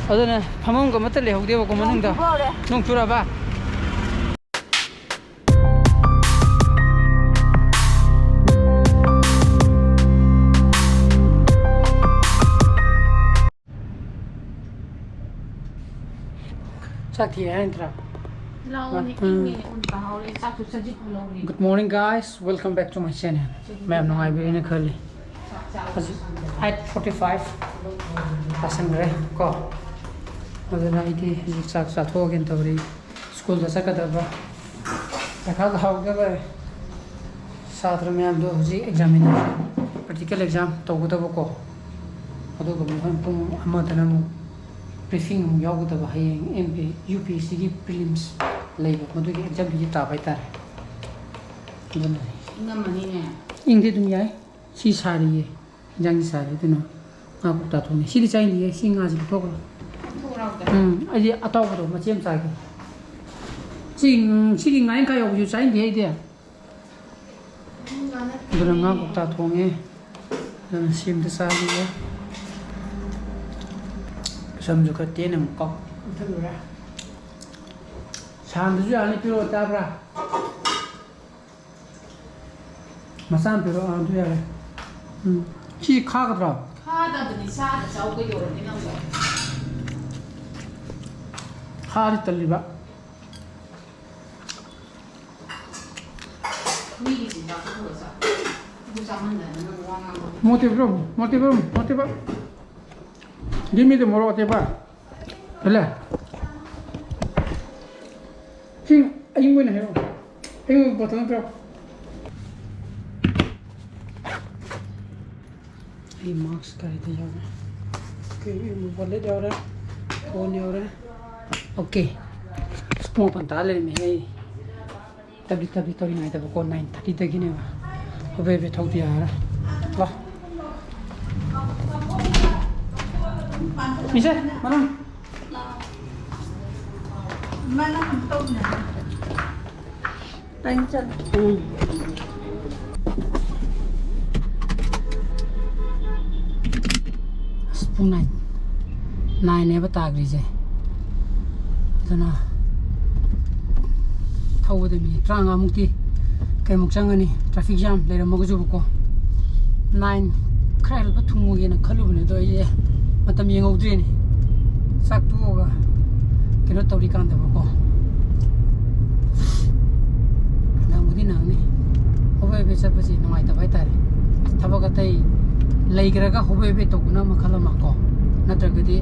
어제는 파먹은 거 맞들래 호디에 보고 먹는다. 농 줄어봐. Good morning guys, welcome back to my channel. Ma'am no I be in early. 8:45 pasangre ko. Aduna iti sak sa thogin tawri school da sakadaba. Takha hawga ba. Satra ma'am do ji examination practical exam tawgudaba ko. Adu go mo pung amadana mo briefing mo yawgudaba hayeng MP UPSC gi prelims leiba madu gi exam gi ta bai tar. Aduna ngamani ne ingde dum yai si sari ye jang sari duna nga bu ta thone si chai ni ye si nga ji to ko ai ataw ko ma chem sa ki si ngai ka yo ju chai ni de duna nga bu ta thone duna sim de sa ni ye sam ju ka te ne mo ko thlu ra sam ju ani piro ta bra masan piro an tu ya le chi kha ga bra kha da bani sa da chau ko yor ni nang ba kha ri tal ba ni gi sin da ko sa bu sa man da na wa nga motive give me the more ba hele king ayung win he ayung bottom bro ये marks का इधर जाओ okay ये mobile ले जाओ रे phone ले जाओ रे ओके स्पोन पंताले में है तभी तो नहीं था वो 9:30 तक ही नहीं हुआ अबे बे थोक दिया यार वाह मिसे mana हम तो ना tension pung 9 ne ba tagri je dana thau de mi tranga mukti kai muk changani traffic jam le ram ju ko 9 khail ba thumu ye na khalu ne do ye matam ye ngau dri ni sak tu ga kero tori kan da ko na mudi na ni hobe be sa pa si no ai ta bai ta re thaba ga tai leigraga hobe be to kuna makhala ma ko natragadi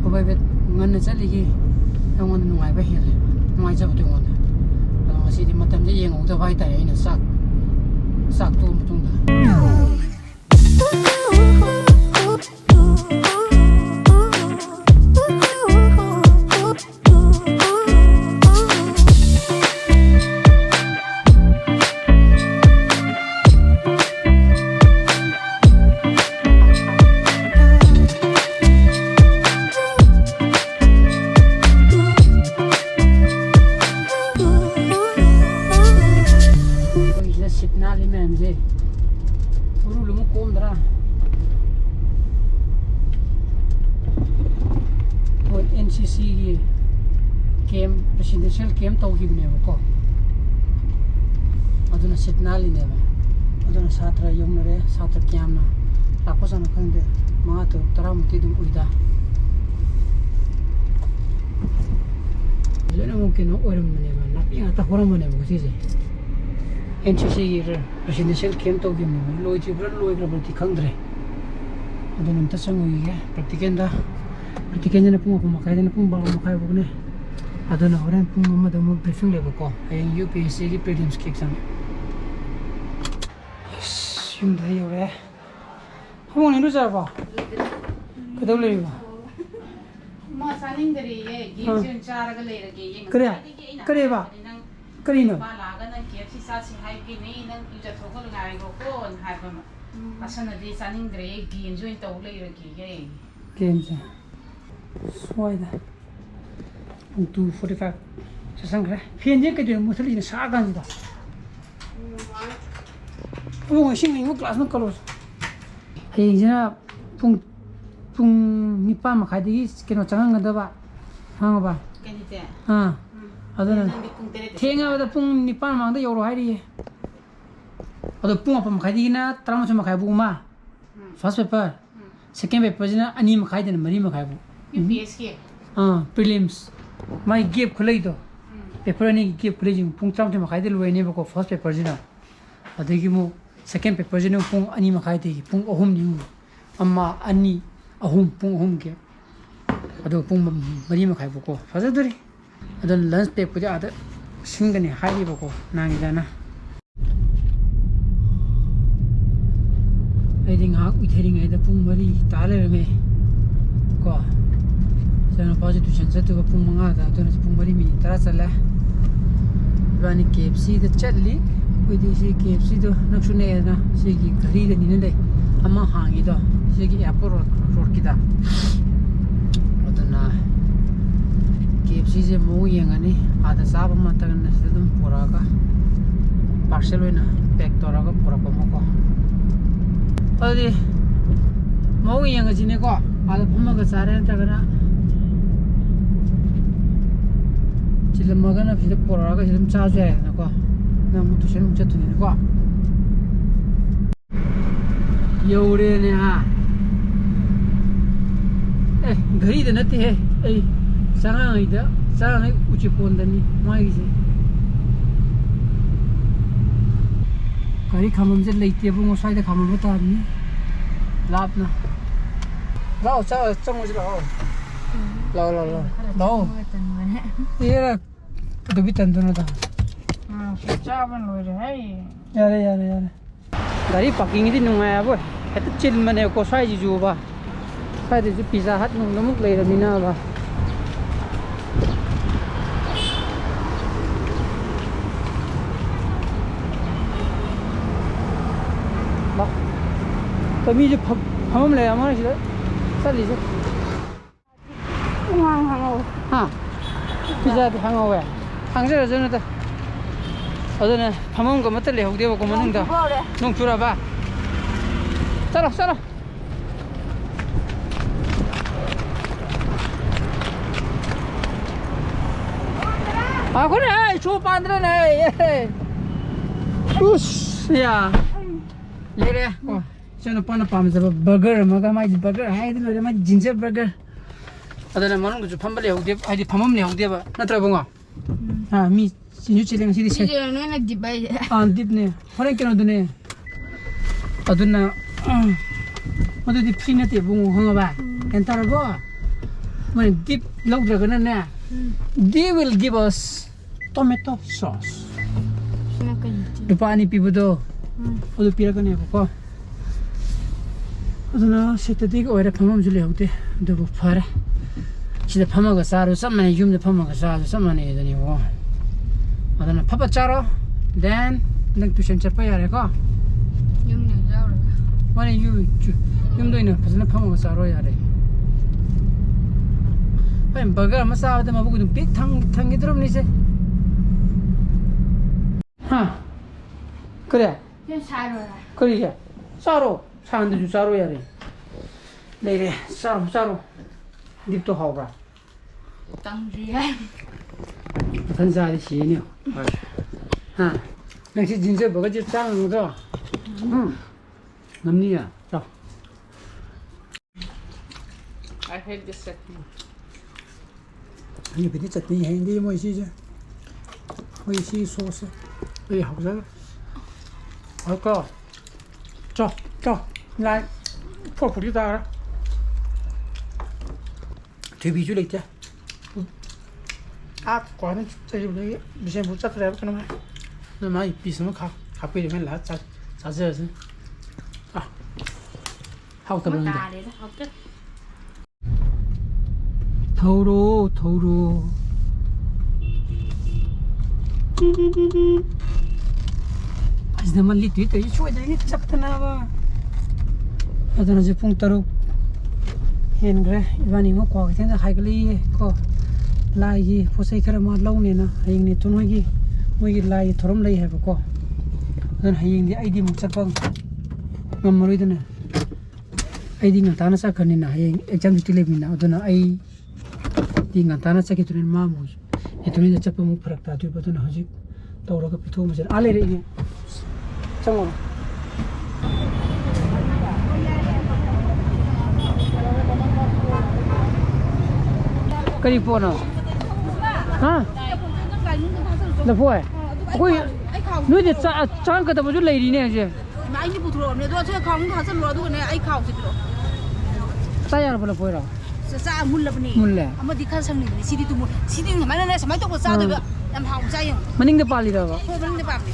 hobe be ngan chali gi ngon nungai ba hele nungai jab to ngon asi di matam je yeng ong da bai ta ina sak to mutung da NCC game presidential game to gi ne ko aduna sitnali ne ba aduna satra yom re satra kyam na tapo san khang de ma to tara muti dum uida lena mo ke no oram ne ba na pi ata horam ne ba si je NCC presidential game to gi ne loi chi bra loi bra ti khang dre aduna ta sang ui ge pratikenda Ketika na pung ako makaya na pung bago makaya ko na ado na oran pung mamada mo briefing level ko ayang UPSC ki prelims ki exam yes yung dahi ore hamo na nusa ba kadaw le ba mo saning dari ye gi chara ga le ge ye kare ba kare no ba la ga na KFC sa si hai ki ni nang ju ja thoko ngai go ko hai ba asana di saning dari gi join to le ge ye game sa Swida 2:45 sasang kre phiền je ke de musali na sa gan da oh sing ning class no colors hey jina pung pung nipa makai di keno cangang ngada ba hang ba adana thenga da pung nipa mang da yoro hai ri ado pung apa makai di na trama chuma makai bu ma first paper second paper jina ani makai den mari makai bu UPSK prelims mai gap khulai do paper ni gap khulai jing pung tram chuma makai de loi ne ba ko first paper jina adagi mu second paper jina pung ani makai de pung ahum ni amma ani ahum pung ahum ke ado pung mari makai bu ko fazaduri ado lunch break pu ja ada singani hai ba ko nangi dana ai ding ha uithering ai da pung mari tale me ko sana positive sense tu pung manga da to pung mari mi tara sala bani KFC da chatli koi di si KFC do naksune na si gi gari da ni ne amma hangi do si gi airport road ki da odana KFC je mo yengani ada sab ma ta na sedum pura ka parcel wena pack tora ka pura ko mo ko adi mo yenga jine ko ada phama ka sare ta kana chile magana phide pura ka chilum cha je na ko na mu tu shen cha tu ni ko yore ne ha घरी the नते है ए सारा उची पोंदनी मागी से घरी खमम जे लेते बुंगो side Khammam बता नि लापना लाओ चा चमो जे लाओ तेरा तो भी तंदो न था चा बन लो रे है यारे घरी पार्किंग दी नुंगाया बो हेत चिल मने को साइज जो बा साइड जो पिज्जा हट नु नमुक ले रमिना बा ला तमी जो हम ले हमारे से चल लीजिए हां पिज्जा भी hango वे hangjera जने त अदने फमम को मत ले होदे को मनंग दा नुंग चुरा बा चलो aku nih coba andre nih ya lere oh jangan pana pam jaba burger maga mai burger hai dilo mai ginger burger adana manung ju phambale haude ai di phamam le haude ba natra bunga ha mi sinju chileng sidi se no na dibai dip ne horen keno dune aduna madu di free na te bungu hanga ba entar bo mai dip logdra gana na they will give us tomato sauce. Lupa ni pibudo. Odo pira kan ya ko. Odo na setadi ko era phamam jule hote. Do fara. Sida phama ga saru samane yum de phama ga saru samane dani wo. Odo na phapa charo then nang tuition chapa yare ko. Yum ne jao re. Mane yum do ina phasna phama ga saru yare. Pai burger masa ada mabu dum pik thang idrom ni se. हाँ करे ये सारो है करी क्या सारो सांद जो सारो यार ले रे सारो दीप तो होगा तंग है thân ra thì xí nhiều ha nên chỉ dính bữa cái chiếc trang rồi đó nằm đi à sao I hate this set như cái chặt đi hay đi mọi gì chứ mọi gì sauce bây giờ học ra rồi cơ cho lại phổ phụ đi ta đó thì bị du lịch chứ quá nên chơi du lịch bị xem phụ chắc đẹp cái nó mà mai bị什么卡贵里面来咋这是好的人的头颅zaman litu itu cuy jadi cepet apa ada nasi pung taruh hengra iwan ini kau kita hai kali kau lagi posai kerja malam ni na hari ini tuh lagi lagi thorum lagi hai kau dan hari ini ID muncul bang ngambil itu na ai di ngantana sakani na heng exam duty lebina aduna ai di ngantana sakitun ma mu etuni da chapa mu pharak ta tu baduna hajik tawraga pitho mu jan ale re ni chango kari pona ha la foi koi noi de chang ka da bu lai ri ne je ma ai ni bu thro ne do che khong tha san lo du ne ai khaw si lo sa ya bala foi ra sa mul la bni mul la ama di khan sang ni si di tu mu si di ma na sa mai to ko sa de am haw sa yin maning de pali da ba ko ban de ba ni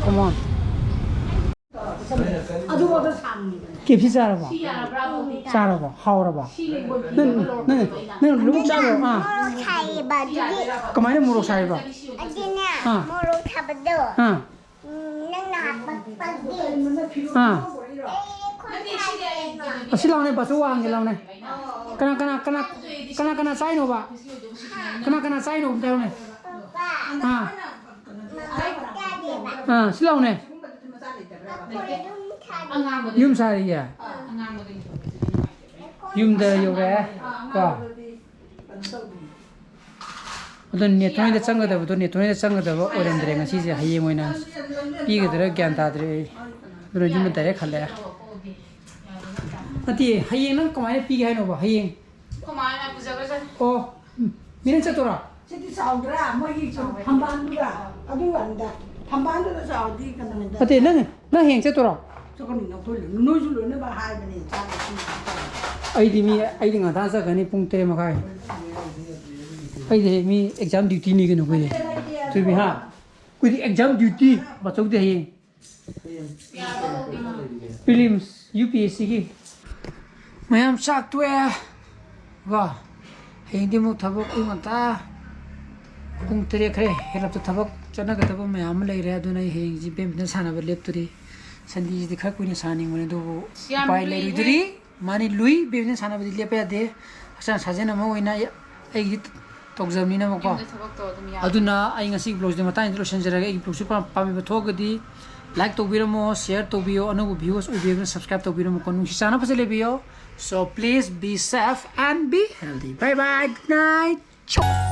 come on adu wa da sang ni KFC sa ra ba sa ra ba haw ra ba ne lu cha ba ah Thầy bà đi kamai ne murok sai ba đi nè mô lô thà bà đỡ ha nâng nạt bà bà đi ha con thầy asi law ne ba su wang ge law ne kana sai no ba kana sai no da ne bà ha ca đi bà si law ne con đúng thầy yum sa ri ya yum da yo re ba adon ne toy da changa da bo ne toy da changa da bo oren dre nga si je haye moina pi ge dre gyan ta dre dro jim da re khale ati haye nang kamai pi ge no ba haye Kumai na puja ka san. o miren cha tora Jadi saudara, mau itu hamban juga. Aduh anda, hamban itu saudi kan anda. ati nang heng cha tora Cakap ni nak boleh, nujul ni bahaya ni. ai di mi ai di nga ta sa ga ni pung 3 ma khai ai di mi exam duty ni ge no ko ye tu bi ha ku di exam duty ba chok de haye prelims UPSC ki mayam sak tu wa heng di mu thabak ku ngata pung 3 khre helap tu thabak chana ga thabak mayam lai re adu nai heng ji bem na sana ba lep tu ri sandi ji khar ku ni sani mane do pai lai ri duri mani lui bem na sana ba di lepa de asan sajena ma oina ai gi tokjam ni na ma ko Thobak to dum ya. aduna ai ngasi blog de mata introduction jaraga i blog super pami ba thogadi like to biramo share to bio anu viewers u bio subscribe to biramo konu chana pasale bio so please be safe and be healthy bye bye good night